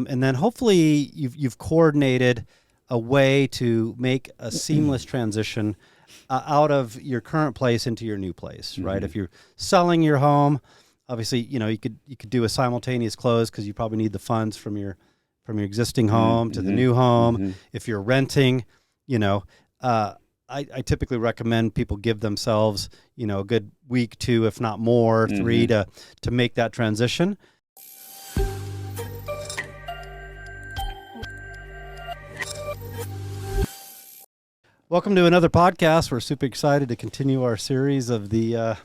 And then hopefully you've coordinated a way to make a seamless transition out of your current place into your new place, right? If you're selling your home, obviously, you could do a simultaneous close because you probably need the funds from your existing home to the new home. If you're renting, I typically recommend people give themselves, a good week, 2, if not more, 3 to make that transition. Welcome to another podcast. We're super excited to continue our series of the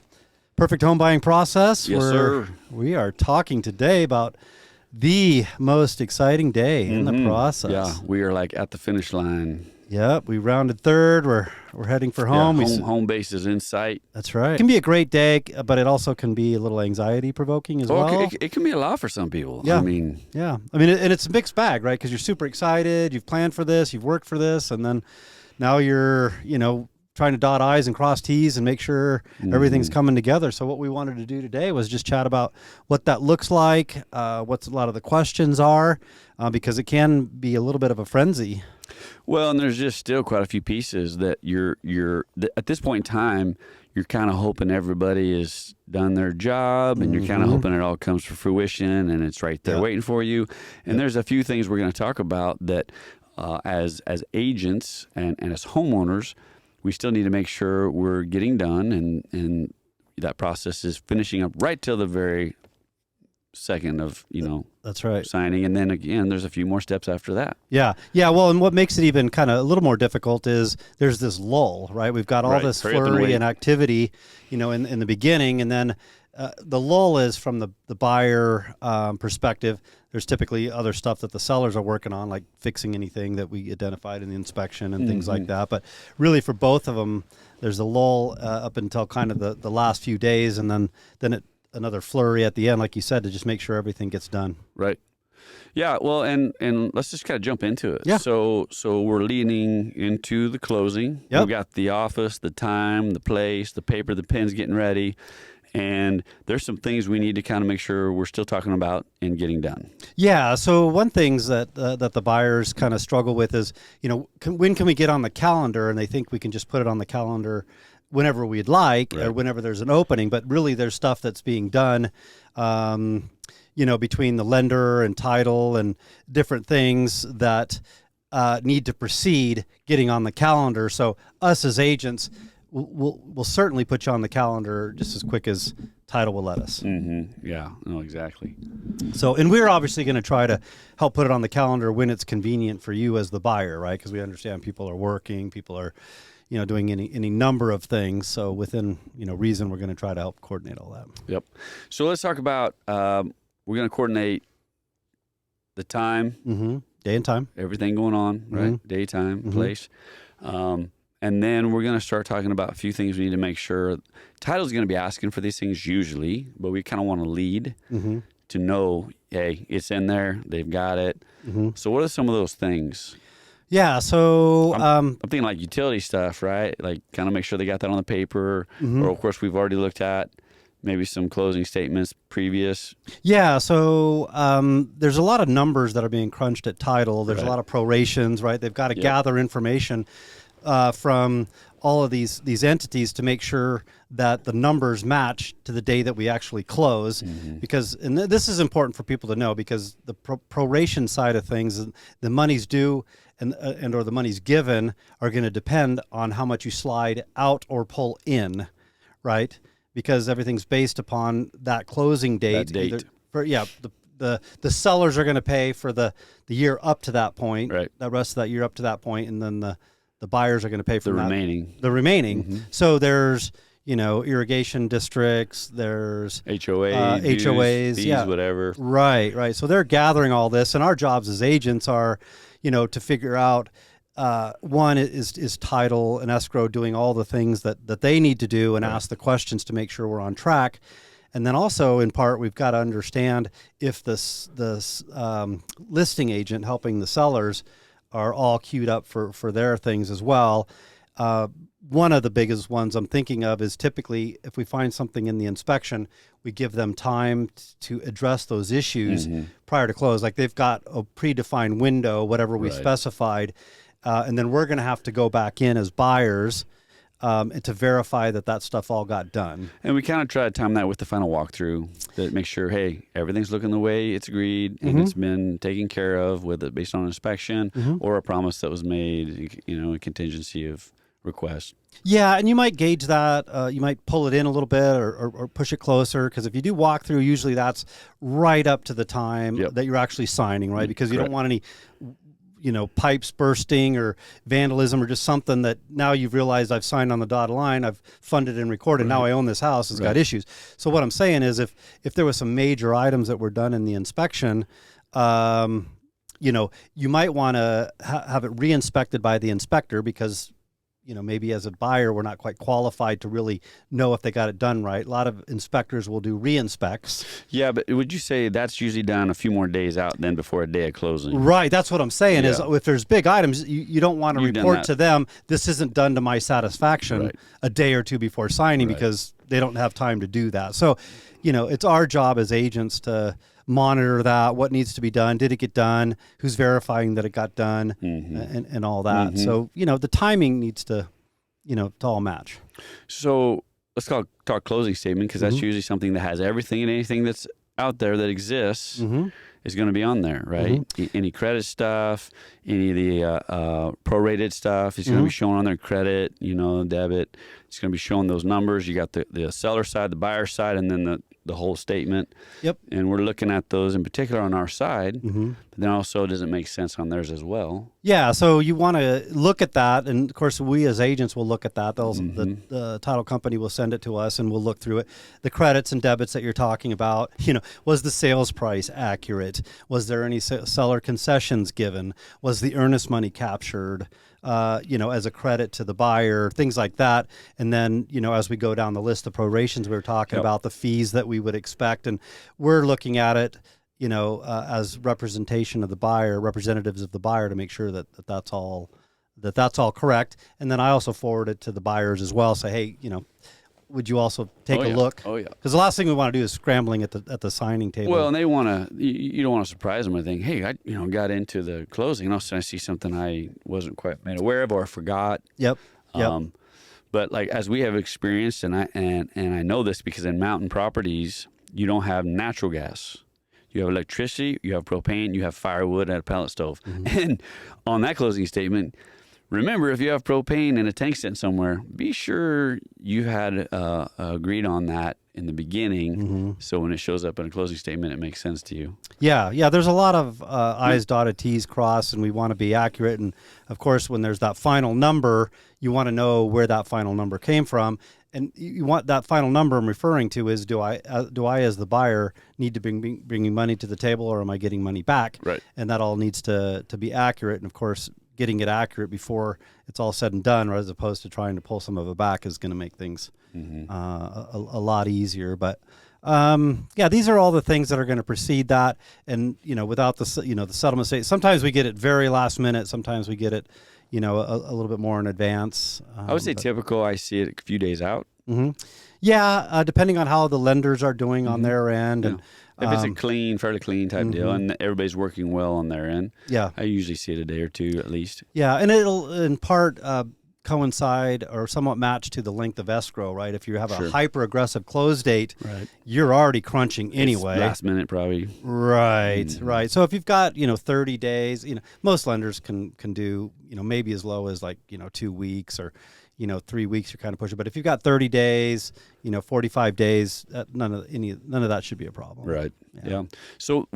perfect home buying process. Yes, sir. We are talking today about the most exciting day in the process. Yeah, we are like at the finish line. Yep, we rounded third. We're heading for home. Yeah, home base is in sight. That's right. It can be a great day, but it also can be a little anxiety provoking as well. It can be a lot for some people. Yeah. And it's a mixed bag, right? Because you're super excited. You've planned for this. You've worked for this, and then now you're, trying to dot I's and cross T's and make sure everything's coming together. So what we wanted to do today was just chat about what that looks like, what a lot of the questions are, because it can be a little bit of a frenzy. Well, and there's just still quite a few pieces that you're at this point in time, you're kind of hoping everybody has done their job, and you're kind of hoping it all comes to fruition and it's right there waiting for you. And there's a few things we're going to talk about that as agents and as homeowners, we still need to make sure we're getting done and that process is finishing up right till the very second of, that's right, signing. And then again, there's a few more steps after that. Yeah. Well, and what makes it even kind of a little more difficult is there's this lull, right? We've got all this flurry and activity, in the beginning. And then the lull is from the buyer perspective. There's typically other stuff that the sellers are working on, like fixing anything that we identified in the inspection and things like that. But really for both of them, there's a lull up until kind of the last few days, and then another flurry at the end, like you said, to just make sure everything gets done. Right. Yeah. Well, and let's just kind of jump into it. Yeah. So we're leading into the closing. Yep. We've got the office, the time, the place, the paper, the pen's getting ready. And there's some things we need to kind of make sure we're still talking about and getting done. Yeah. So one things that the buyers kind of struggle with is, when can we get on the calendar? And they think we can just put it on the calendar whenever we'd like, or whenever there's an opening. But really, there's stuff that's being done, between the lender and title and different things that need to precede getting on the calendar. So us as agents, we'll certainly put you on the calendar just as quick as title will let us. Yeah, no, exactly. So, and we're obviously going to try to help put it on the calendar when it's convenient for you as the buyer, right? Because we understand people are working, people are, doing any number of things. So within, reason, we're going to try to help coordinate all that. Yep. So let's talk about, we're going to coordinate the time. Day and time. Everything going on, right? Day, time, place. And then we're going to start talking about a few things we need to make sure. Title's going to be asking for these things usually, but we kind of want to lead to know, hey, it's in there, they've got it. So what are some of those things? Yeah, so I'm thinking like utility stuff, right? Like kind of make sure they got that on the paper. Or of course, we've already looked at maybe some closing statements previous. Yeah, so there's a lot of numbers that are being crunched at title. There's a lot of prorations, right? They've got to gather information from all of these entities to make sure that the numbers match to the day that we actually close. Because, and this is important for people to know, because the proration side of things, the money's due and or the money's given are going to depend on how much you slide out or pull in, right? Because everything's based upon that closing date. That date. The sellers are going to pay for the year up to that point, right? The rest of that year up to that point, and then the buyers are going to pay for the remaining. The remaining. So there's irrigation districts, there's HOAs, fees, whatever. Right. So they're gathering all this, and our jobs as agents are, to figure out. One is title and escrow doing all the things that they need to do and ask the questions to make sure we're on track. And then also, in part, we've got to understand if this listing agent helping the sellers are all queued up for their things as well. One of the biggest ones I'm thinking of is typically if we find something in the inspection, we give them time to address those issues prior to close. Like they've got a predefined window, whatever we specified, and then we're going to have to go back in as buyers and to verify that stuff all got done. And we kind of try to time that with the final walkthrough that make sure, hey, everything's looking the way it's agreed and it's been taken care of, whether based on inspection or a promise that was made, a contingency of request. Yeah, and you might gauge that. You might pull it in a little bit or push it closer, because if you do walkthrough, usually that's right up to the time that you're actually signing, right? Because you don't want any pipes bursting or vandalism or just something that now you've realized I've signed on the dotted line, I've funded and recorded, now I own this house, it's got issues. So what I'm saying is if there was some major items that were done in the inspection, you might want to have it re-inspected by the inspector, because maybe as a buyer, we're not quite qualified to really know if they got it done right. A lot of inspectors will do re-inspects. Yeah, but would you say that's usually done a few more days out than before a day of closing? Right. That's what I'm saying is if there's big items, you don't want to report to them, this isn't done to my satisfaction a day or two before signing because they don't have time to do that. So, it's our job as agents to monitor that, what needs to be done, did it get done, who's verifying that it got done, and all that. So, the timing needs to, to all match. So let's talk closing statement, because that's usually something that has everything and anything that's out there that exists is going to be on there, right? Any credit stuff, any of the prorated stuff is going to be shown on their credit, debit. It's going to be showing those numbers. You got the seller side, the buyer side, and then the whole statement. Yep. And we're looking at those in particular on our side, but then also does it make sense on theirs as well? Yeah, so you want to look at that, and of course we as agents will look at that. The title company will send it to us and we'll look through it. The credits and debits that you're talking about, was the sales price accurate? Was there any seller concessions given? Was the earnest money captured? As a credit to the buyer, things like that. And then, as we go down the list of prorations, we were talking about the fees that we would expect. And we're looking at it, as representation of the buyer, representatives of the buyer, to make sure that's all correct. And then I also forward it to the buyers as well. Say, hey, would you also take a look? Oh, yeah. Because the last thing we want to do is scrambling at the signing table. Well, and they want to, you don't want to surprise them. I think, hey, I got into the closing, and all of a sudden I see something I wasn't quite made aware of or forgot. Yep. But like as we have experienced, and I know this because in mountain properties, you don't have natural gas. You have electricity, you have propane, you have firewood and a pellet stove. And on that closing statement, remember, if you have propane in a tank sitting somewhere, be sure you had agreed on that in the beginning, so when it shows up in a closing statement, it makes sense to you. Yeah, there's a lot of I's dotted, T's crossed, and we want to be accurate. And, of course, when there's that final number, you want to know where that final number came from. And you want that final number I'm referring to is, do I as the buyer need to bringing money to the table, or am I getting money back? Right. And that all needs to be accurate. And, of course, getting it accurate before it's all said and done, as opposed to trying to pull some of it back, is going to make things a lot easier. But these are all the things that are going to precede that. And without the settlement state, sometimes we get it very last minute. Sometimes we get it a little bit more in advance. I would say typical. I see it a few days out. Yeah, depending on how the lenders are doing on their end, and if it's a fairly clean type deal, and everybody's working well on their end, I usually see it a day or two at least. Yeah, and it'll in part coincide or somewhat match to the length of escrow, right? If you have a hyper aggressive close date, you're already crunching anyway. It's last minute probably. Right. So if you've got 30 days, most lenders can do maybe as low as 2 weeks, or 3 weeks, you're kind of pushing. But if you've got 30 days, 45 days, none of that should be a problem. Right. Yeah. So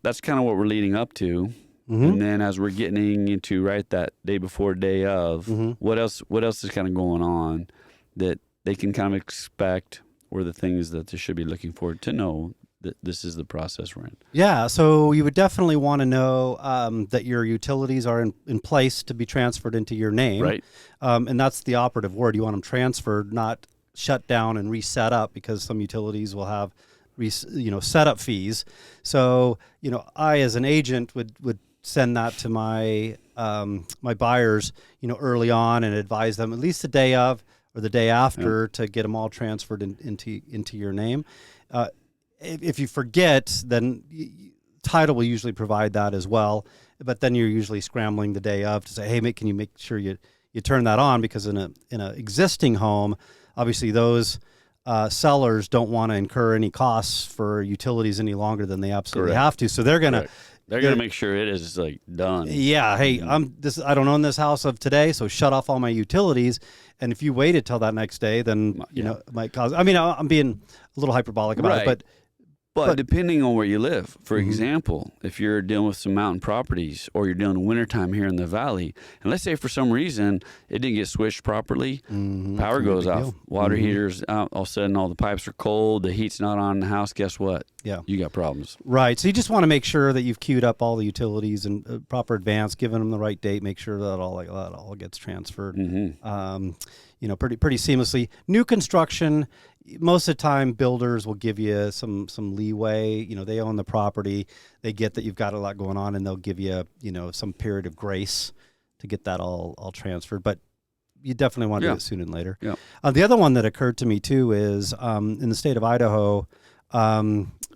that's kind of what we're leading up to. And then as we're getting into that day before, day of, what else is kind of going on that they can kind of expect, or the things that they should be looking for to know that this is the process we're in? Yeah, so you would definitely want to know that your utilities are in place to be transferred into your name. Right. And that's the operative word. You want them transferred, not shut down and reset up, because some utilities will have setup fees. So I, as an agent, would send that to my my buyers, early on and advise them at least the day of or the day after to get them all transferred into your name. If you forget, then title will usually provide that as well. But then you're usually scrambling the day of to say, hey, can you make sure you turn that on? Because in a existing home, obviously those sellers don't want to incur any costs for utilities any longer than they absolutely have to. So they're gonna make sure it is like done. Yeah. Hey, I don't own this house of today, so shut off all my utilities. And if you waited till that next day, then it might cause. I mean, I'm being a little hyperbolic about it, but depending on where you live, for example, if you're dealing with some mountain properties or you're dealing in wintertime here in the valley, and let's say for some reason it didn't get switched properly, power goes off, water heater's out, all of a sudden all the pipes are cold, the heat's not on in the house, guess what? Yeah. You got problems. Right. So you just want to make sure that you've queued up all the utilities and proper advance, given them the right date, make sure that all gets transferred. Pretty seamlessly. New construction, most of the time builders will give you some leeway. They own the property, they get that you've got a lot going on, and they'll give you some period of grace to get that all transferred. But you definitely want to do it sooner than later. Yeah. The other one that occurred to me too is in the state of Idaho,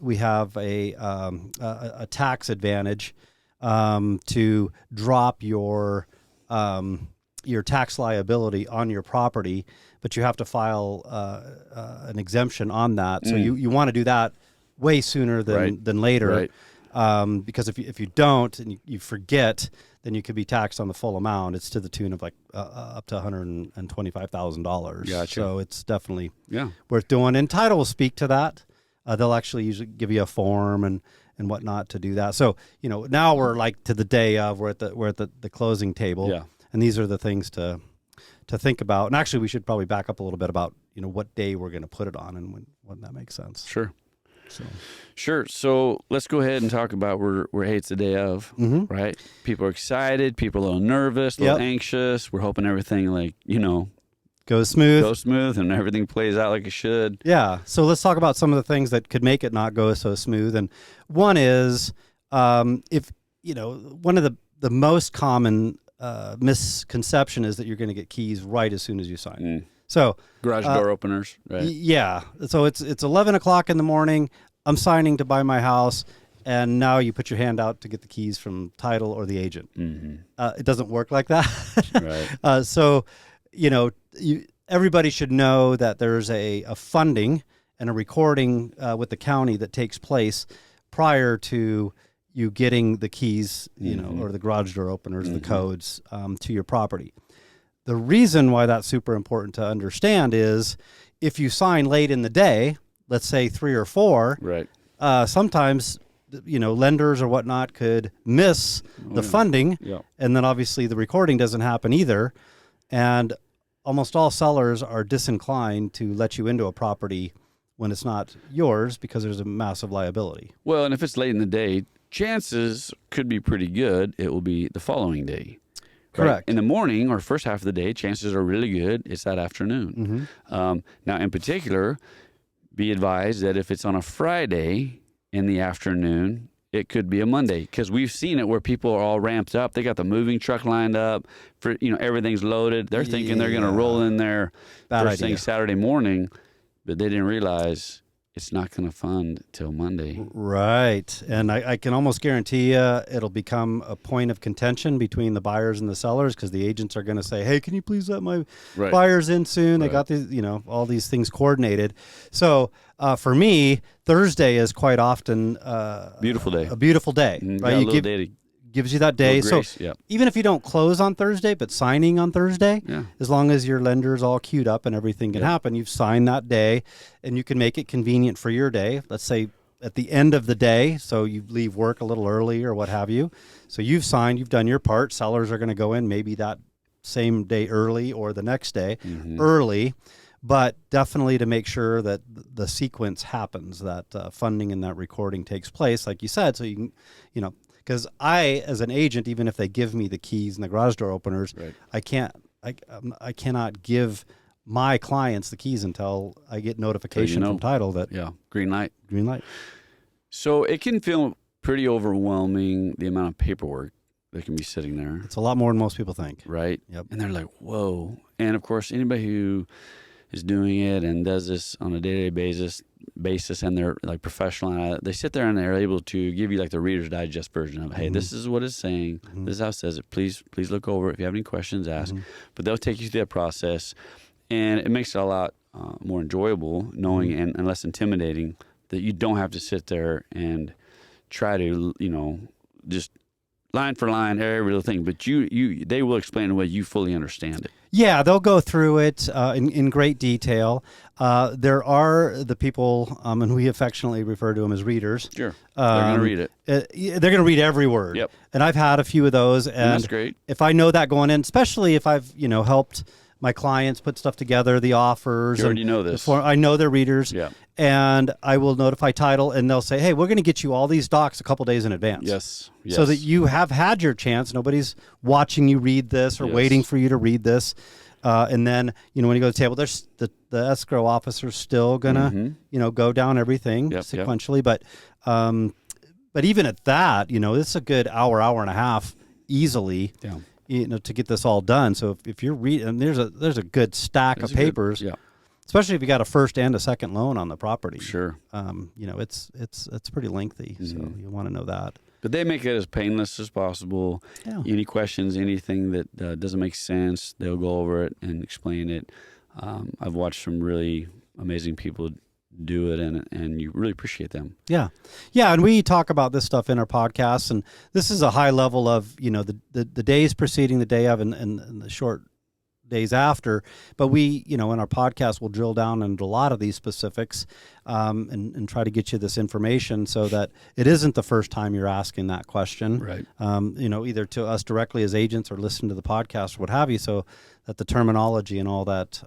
we have a tax advantage to drop your tax liability on your property, but you have to file an exemption on that. So you want to do that way sooner than later, because if you don't and you forget, then you could be taxed on the full amount. It's to the tune of like up to $125,000. Gotcha. So it's definitely worth doing. And title will speak to that. They'll actually usually give you a form and whatnot to do that. So now we're like to the day of, we're at the closing table. Yeah. And these are the things to think about. And actually, we should probably back up a little bit about what day we're going to put it on and when that makes sense. Sure. Sure. So let's go ahead and talk about where it's the day of, right? People are excited. People are a little nervous, a little anxious. We're hoping everything goes smooth and everything plays out like it should. Yeah. So let's talk about some of the things that could make it not go so smooth. And one is if one of the most common misconception is that you're going to get keys right as soon as you sign. So garage door openers, right? Yeah. So it's 11 o'clock in the morning. I'm signing to buy my house, and now you put your hand out to get the keys from title or the agent. It doesn't work like that. Right. So everybody should know that there's a funding and a recording with the county that takes place prior to you getting the keys, or the garage door openers, the codes to your property. The reason why that's super important to understand is if you sign late in the day, let's say 3 or 4, right? Sometimes lenders or whatnot could miss the funding, and then obviously the recording doesn't happen either, and almost all sellers are disinclined to let you into a property when it's not yours because there's a massive liability. Well, and if it's late in the day, chances could be pretty good it will be the following day. Correct. Right? In the morning or first half of the day, chances are really good it's that afternoon. Now, in particular, be advised that if it's on a Friday in the afternoon, it could be a Monday, because we've seen it where people are all ramped up. They got the moving truck lined up for, everything's loaded. They're thinking they're going to roll in there first thing Saturday morning, but they didn't realize it's not going to fund till Monday. Right. And I can almost guarantee you it'll become a point of contention between the buyers and the sellers, because the agents are going to say, hey, can you please let my buyers in soon? They got these, all these things coordinated. So for me, Thursday is quite often a beautiful day. Right? Gives you that day. So even if you don't close on Thursday, but signing on Thursday, as long as your lender's all queued up and everything can happen, you've signed that day, and you can make it convenient for your day. Let's say at the end of the day, so you leave work a little early or what have you. So you've signed, you've done your part. Sellers are going to go in maybe that same day early or the next day early, but definitely to make sure that the sequence happens, that funding and that recording takes place, like you said, so you can, because I, as an agent, even if they give me the keys and the garage door openers, I cannot give my clients the keys until I get notification from title that green light. Green light. So it can feel pretty overwhelming, the amount of paperwork that can be sitting there. It's a lot more than most people think. Right? Yep. And they're like, whoa. And of course, anybody who is doing it and does this on a day-to-day basis and they're like professional at it, they sit there and they're able to give you like the Reader's Digest version of, hey, this is what it's saying. This is how it says it. Please look over it. If you have any questions, ask. But they'll take you through that process. And it makes it a lot more enjoyable knowing and less intimidating that you don't have to sit there and try to, just line for line, every little thing. But they will explain in a way you fully understand it. Yeah, they'll go through it in great detail. There are the people, and we affectionately refer to them as readers. Sure. They're going to read it. They're going to read every word. Yep. And I've had a few of those. And that's great. If I know that going in, especially if I've, helped my clients put stuff together, the offers. You already know this. I know they're readers. Yeah. And I will notify title, and they'll say, hey, we're going to get you all these docs a couple days in advance. Yes. So that you have had your chance. Nobody's watching you read this or waiting for you to read this. And then, when you go to the table, there's the escrow officer's still going to, go down everything sequentially. Yep. But even at that, it's a good hour and a half easily. Yeah. To get this all done. So if you're reading, there's a good stack of papers, especially if you got a first and a second loan on the property. Sure. It's pretty lengthy, so you want to know that. But they make it as painless as possible. Yeah. Any questions, anything that doesn't make sense, they'll go over it and explain it. I've watched some really amazing people do it, and you really appreciate them. Yeah, and we talk about this stuff in our podcasts, and this is a high level of the days preceding the day of and the short days after. But we in our podcast we'll drill down into a lot of these specifics and try to get you this information so that it isn't the first time you're asking that question. Right. Either to us directly as agents or listen to the podcast or what have you, so that the terminology and all that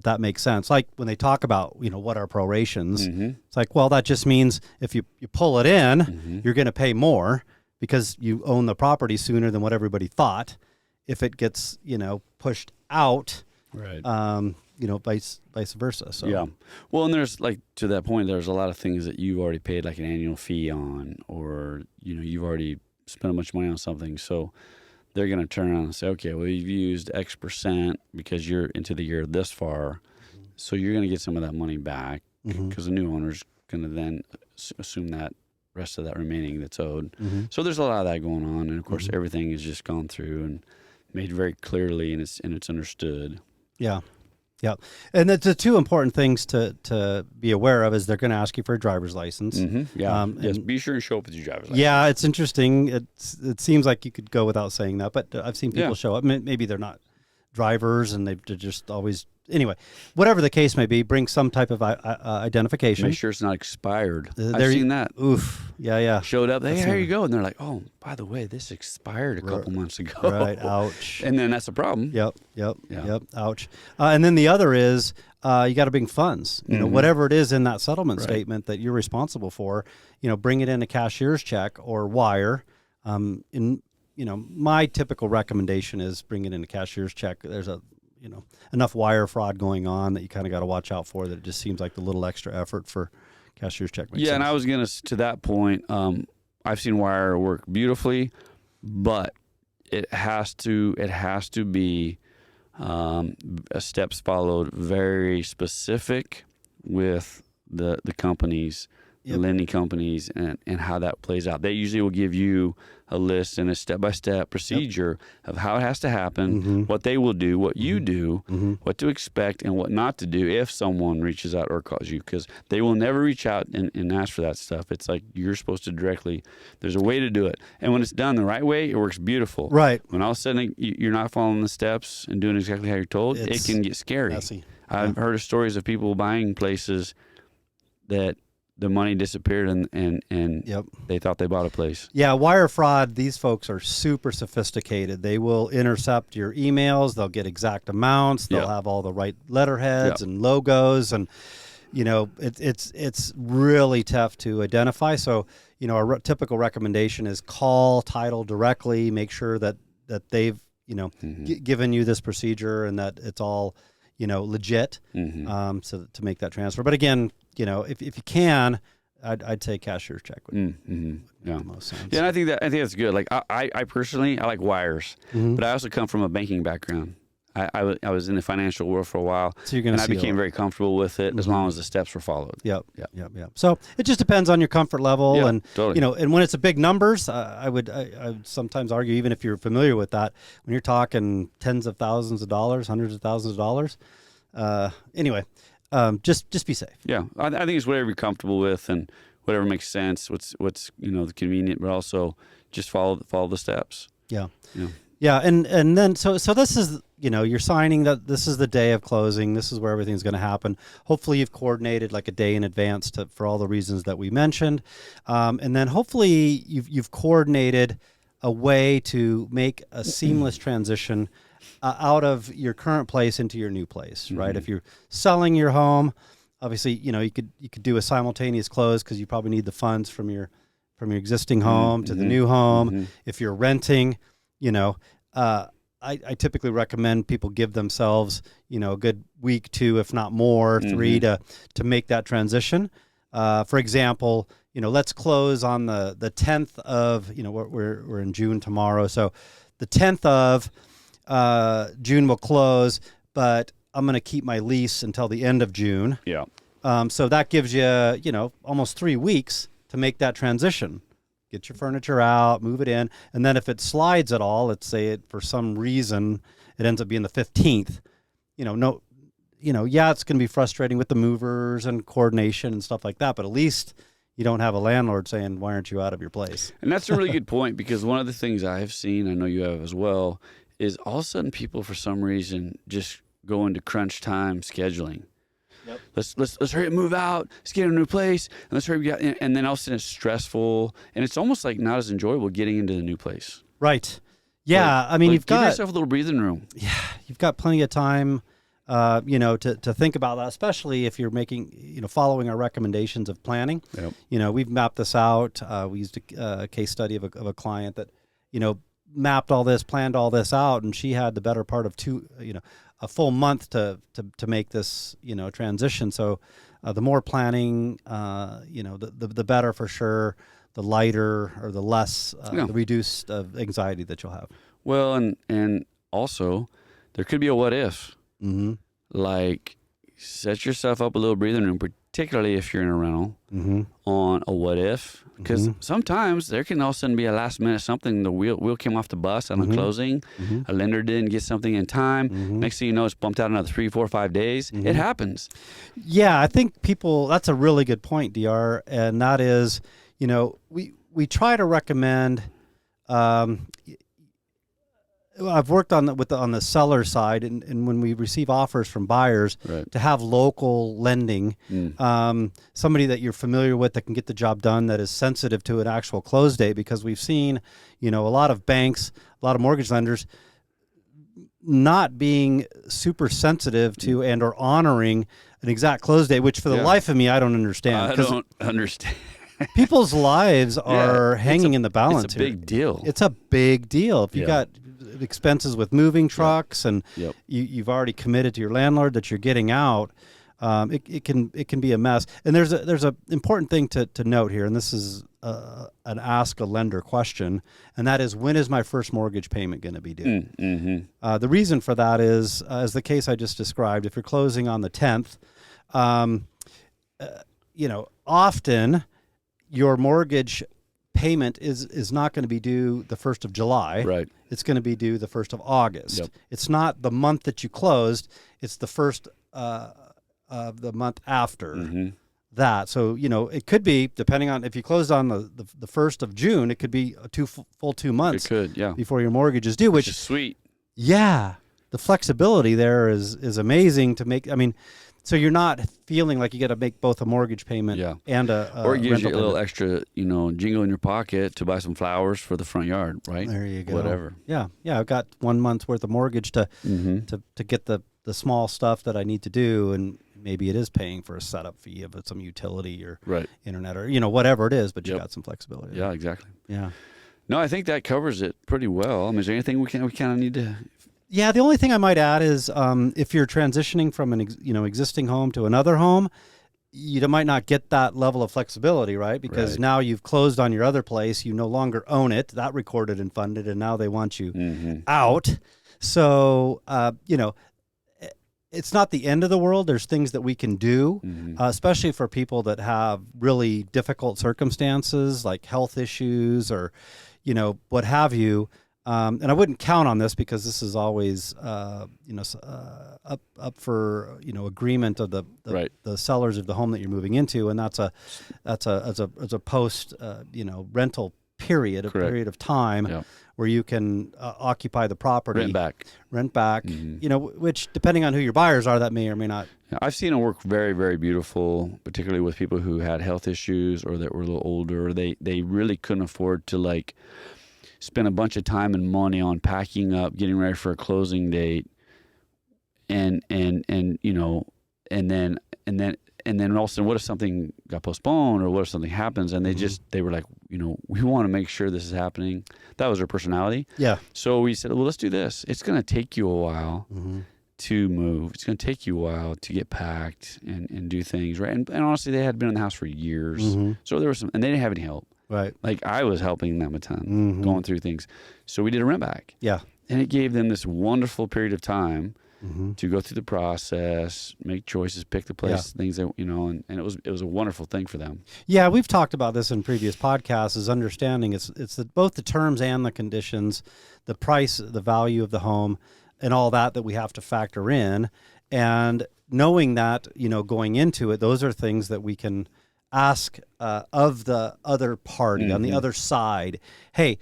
that makes sense. Like when they talk about, what are prorations, it's like, well, that just means if you pull it in, you're going to pay more because you own the property sooner than what everybody thought. If it gets, pushed out, right. Vice versa. So yeah. Well, and there's to that point, there's a lot of things that you've already paid like an annual fee on, or, you've already spent a bunch of money on something. So they're going to turn around and say, okay, well, you've used X percent because you're into the year this far. So you're going to get some of that money back because the new owner's going to then assume that rest of that remaining that's owed. So there's a lot of that going on. And of course, everything is just gone through and made very clearly and it's understood. Yeah. Yeah. And the two important things to be aware of is they're going to ask you for a driver's license. Yeah. Yes. Be sure and show up with your driver's license. Yeah. It's interesting. It seems like you could go without saying that, but I've seen people show up. Maybe they're not drivers and they're just always, anyway, whatever the case may be, bring some type of identification. Make sure it's not expired. I've seen that. Oof. Yeah. Showed up. Hey, here you go. And they're like, oh, by the way, this expired a couple months ago. Right. Ouch. And then that's a problem. Yep. Ouch. And then the other is you got to bring funds. Whatever it is in that settlement statement that you're responsible for, bring it in a cashier's check or wire. My typical recommendation is bring it in a cashier's check. There's enough wire fraud going on that you kind of got to watch out for, that it just seems like the little extra effort for cashier's check makes sense. And I was going to that point, I've seen wire work beautifully, but it has to be steps followed very specific with the companies, the lending companies, and how that plays out. They usually will give you a list and a step-by-step procedure of how it has to happen, what they will do, what you do, what to expect, and what not to do if someone reaches out or calls you, because they will never reach out and ask for that stuff. It's like you're supposed to directly, there's a way to do it. And when it's done the right way, it works beautiful. Right. When all of a sudden you're not following the steps and doing exactly how you're told, it can get scary. Messy. I've heard of stories of people buying places that the money disappeared and they thought they bought a place. Yeah, wire fraud, these folks are super sophisticated. They will intercept your emails. They'll get exact amounts. They'll have all the right letterheads and logos. And, it's really tough to identify. So, our typical recommendation is call title directly. Make sure that they've, given you this procedure and that it's all, legit, so to make that transfer. But again, if you can, I'd say cashier's check would Yeah. make the most sense. Yeah, and I think that's good. Like I personally, I like wires, but I also come from a banking background. I was in the financial world for a while, So you're going to and I became very comfortable with it as long as the steps were followed. Yep. So it just depends on your comfort level, Yeah, and totally. and when it's a big numbers, I would sometimes argue, even if you're familiar with that, when you're talking tens of thousands of dollars, hundreds of thousands of dollars. Anyway, just be safe. Yeah, I think it's whatever you're comfortable with and whatever makes sense. What's the convenient, but also just follow the steps. Yeah. Yeah. Yeah, and then so this is, you're signing that this is the day of closing. This is where everything's going to happen. Hopefully you've coordinated like a day in advance for all the reasons that we mentioned, and then hopefully you've coordinated a way to make a seamless transition out of your current place into your new place. Right? If you're selling your home, obviously you could do a simultaneous close because you probably need the funds from your existing home to the new home. If you're renting. I typically recommend people give themselves, a good week, 2, if not more, 3 to make that transition. For example, let's close on the 10th of, we're in June tomorrow. So the 10th of June will close, but I'm going to keep my lease until the end of June. Yeah. So that gives you, almost 3 weeks to make that transition. Get your furniture out, move it in, and then if it slides at all, let's say for some reason it ends up being the 15th, it's going to be frustrating with the movers and coordination and stuff like that, but at least you don't have a landlord saying, why aren't you out of your place? And that's a really good point, because one of the things I have seen, I know you have as well, is all of a sudden people for some reason just go into crunch time scheduling. Yep. Let's hurry up, move out. Let's get a new place, and let's hurry up. And then all of a sudden it's stressful, and it's almost like not as enjoyable getting into the new place. Right. Yeah. You've give got yourself a little breathing room. Yeah, you've got plenty of time, to think about that, especially if you're making, following our recommendations of planning. Yep. We've mapped this out. We used a case study of a client that, mapped all this, planned all this out, and she had the better part of a full month to make this, transition. So the more planning, the better for sure, the lighter or the less, the reduced anxiety that you'll have. Well, and also there could be a what if. Mm-hmm. Like, set yourself up a little breathing room, particularly if you're in a rental, on a what if. Because sometimes there can all of a sudden be a last minute something. The wheel came off the bus on the closing. A lender didn't get something in time. Next thing you know, it's bumped out another 3, 4, 5 days. It happens. Yeah, I think that's a really good point, DR. And that is, we try to recommend, I've worked on the seller side, and when we receive offers from buyers, to have local lending, somebody that you're familiar with that can get the job done, that is sensitive to an actual close date, because we've seen, a lot of banks, a lot of mortgage lenders not being super sensitive to and or honoring an exact close date, which for the life of me I don't understand. I don't understand. People's lives are hanging in the balance. It's a big deal. It's a big deal. If you got expenses with moving trucks and you've already committed to your landlord that you're getting out, it can be a mess. And there's a important thing to note here, and this is an ask a lender question, and that is, when is my first mortgage payment going to be due? The reason for that is, as the case I just described, if you're closing on the 10th, often your mortgage payment is not going to be due the 1st of July. Right. It's going to be due the 1st of August. Yep. It's not the month that you closed. It's the first of the month after that. So, it could be, depending on if you closed on the 1st of June, it could be a full 2 months. It could, yeah. Before your mortgage is due, which is sweet. Yeah. The flexibility there is amazing to make. So you're not feeling like you got to make both a mortgage payment and a or it gives you a little payment. extra, jingle in your pocket to buy some flowers for the front yard, right? There you go. Whatever. Yeah. I've got 1 month's worth of mortgage to get the small stuff that I need to do, and maybe it is paying for a setup fee of some utility or internet or whatever it is, but you got some flexibility. Yeah, exactly. Yeah. No, I think that covers it pretty well. Is there anything we kind of need to? Yeah, the only thing I might add is if you're transitioning from an existing home to another home, you might not get that level of flexibility, right? Because Right. now you've closed on your other place. You no longer own it. That recorded and funded, and now they want you out. So, it's not the end of the world. There's things that we can do, especially for people that have really difficult circumstances like health issues or, what have you. And I wouldn't count on this because this is always, up for agreement of the sellers of the home that you're moving into, and that's a post rental period, a period of time where you can occupy the property, rent back. Which depending on who your buyers are, that may or may not. I've seen it work very, very beautiful, particularly with people who had health issues or that were a little older. Or they really couldn't afford to spend a bunch of time and money on packing up, getting ready for a closing date, and then also, what if something got postponed or what if something happens? And they were like, we want to make sure this is happening. That was their personality. Yeah. So we said, well, let's do this. It's going to take you a while to move. It's going to take you a while to get packed and do things, right? And honestly, they had been in the house for years. So there was and they didn't have any help. Right. Like I was helping them a ton, going through things. So we did a rent back. Yeah. And it gave them this wonderful period of time to go through the process, make choices, pick the place, things that, and it was a wonderful thing for them. Yeah. We've talked about this in previous podcasts, is understanding it's both the terms and the conditions, the price, the value of the home and all that we have to factor in. And knowing that, going into it, those are things that we can ask of the other party on the other side. Hey,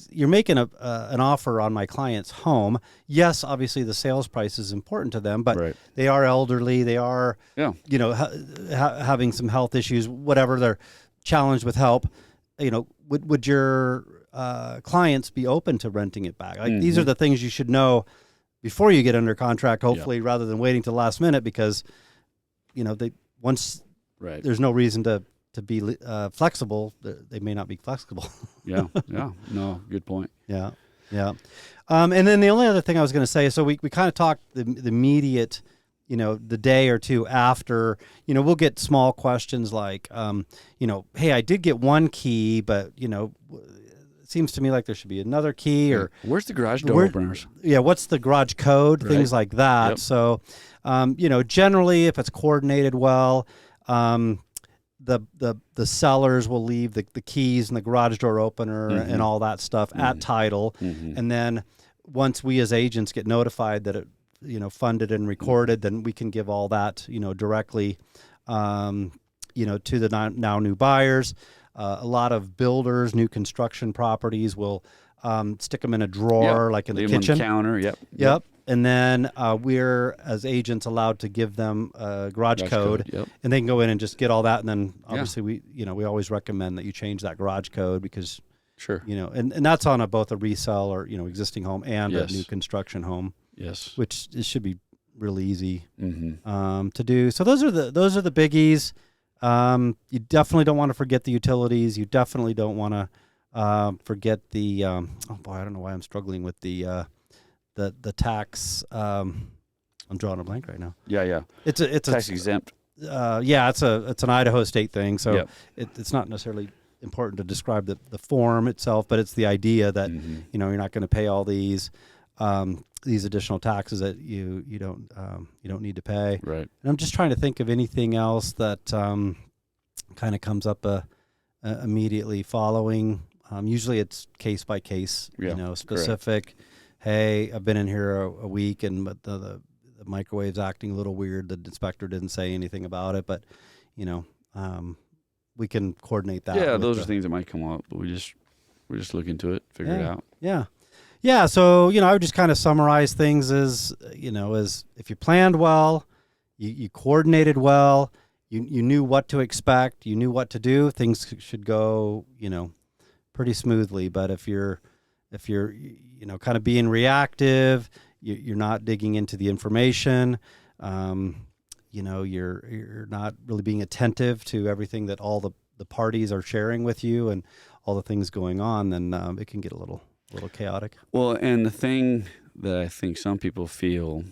you're making an offer on my client's home. Yes, obviously the sales price is important to them, but they are elderly. They are, having some health issues, whatever. They're challenged with help. Would your clients be open to renting it back? These are the things you should know before you get under contract, hopefully, rather than waiting till the last minute, because, there's no reason to be flexible. They may not be flexible. No, good point. Yeah. And then the only other thing I was going to say, so we kind of talked the immediate, the day or two after, we'll get small questions like, hey, I did get one key, but, it seems to me like there should be another key, or where's the garage door openers? Yeah. What's the garage code? Things like that. Yep. So, generally if it's coordinated well, the sellers will leave the keys and the garage door opener and all that stuff at title. And then once we as agents get notified that it, funded and recorded, then we can give all that, directly, to the now new buyers. A lot of builders, new construction properties will stick them in a drawer, like in the kitchen. On the counter. Yep. And then we're, as agents, allowed to give them a garage code, and they can go in and just get all that. And then obviously we always recommend that you change that garage code because, and that's on both a resale or, existing home and a new construction home. Yes. Which it should be really easy to do. So those are the biggies. You definitely don't want to forget the utilities. You definitely don't want to forget the, I don't know why I'm struggling with the tax. I'm drawing a blank right now. Yeah. It's tax exempt. It's an Idaho state thing. So it's not necessarily important to describe the form itself, but it's the idea that, you're not going to pay all these additional taxes that you don't need to pay. Right. And I'm just trying to think of anything else that kind of comes up immediately following. Usually it's case by case, specific. Correct. Hey, I've been in here a week and the microwave's acting a little weird. The inspector didn't say anything about it, but we can coordinate that. Yeah, those are things that might come up, but we just look into it, figure it out. Yeah. So, I would just kind of summarize things as if you planned well, you coordinated well, you knew what to expect, you knew what to do, things should go, pretty smoothly. But if you're kind of being reactive, you're not digging into the information, you're not really being attentive to everything that all the parties are sharing with you and all the things going on, then it can get a little chaotic. Well, and the thing that I think some people feel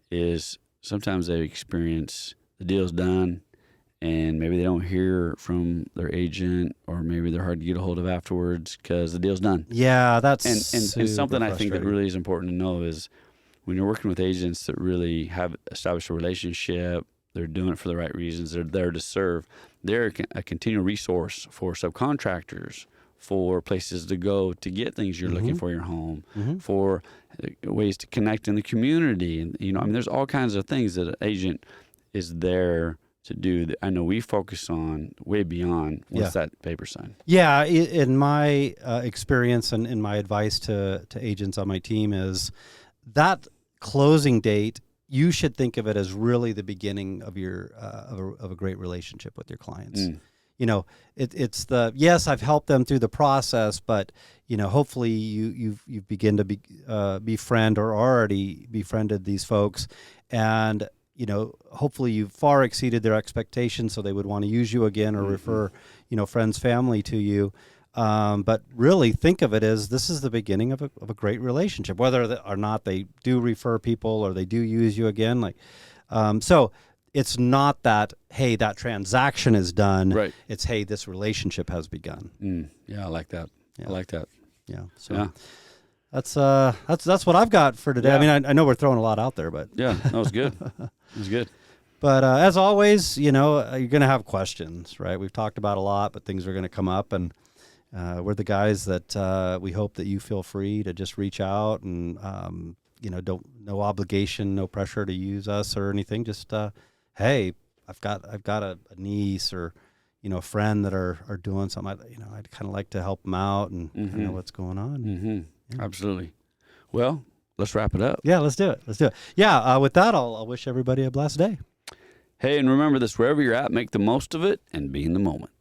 is sometimes they experience the deal's done and maybe they don't hear from their agent, or maybe they're hard to get a hold of afterwards because the deal's done. Yeah, that's And something I think that frustrating. really is important to know is when you're working with agents that really have established a relationship, they're doing it for the right reasons, they're there to serve, they're a continual resource for subcontractors, for places to go to get things you're looking for your home, for ways to connect in the community. And, I mean, there's all kinds of things that an agent is there to do that I know we focus on way beyond once that paper signed. Yeah, in my experience and in my advice to agents on my team is that closing date, you should think of it as really the beginning of your of a great relationship with your clients. It's the, yes, I've helped them through the process, but hopefully you've begin to befriend or already befriended these folks, and hopefully you've far exceeded their expectations, so they would want to use you again or refer friends, family to you. But really think of it as this is the beginning of a great relationship, whether or not they do refer people or they do use you again. So it's not that, hey, that transaction is done. Right. It's, hey, this relationship has begun. Yeah, I like that. Yeah. I like that. Yeah. So that's what I've got for today. Yeah. I mean, I know we're throwing a lot out there, but Yeah, that was good. It was good. But as always, you're going to have questions, right? We've talked about a lot, but things are going to come up, and we're the guys that we hope that you feel free to just reach out, and no obligation, no pressure to use us or anything. Just hey, I've got a niece or a friend that are doing something. I'd kind of like to help them out and know what's going on. Absolutely. Well, let's wrap it up. Yeah, let's do it. Yeah, with that, I'll wish everybody a blessed day. Hey, and remember this: wherever you're at, make the most of it and be in the moment.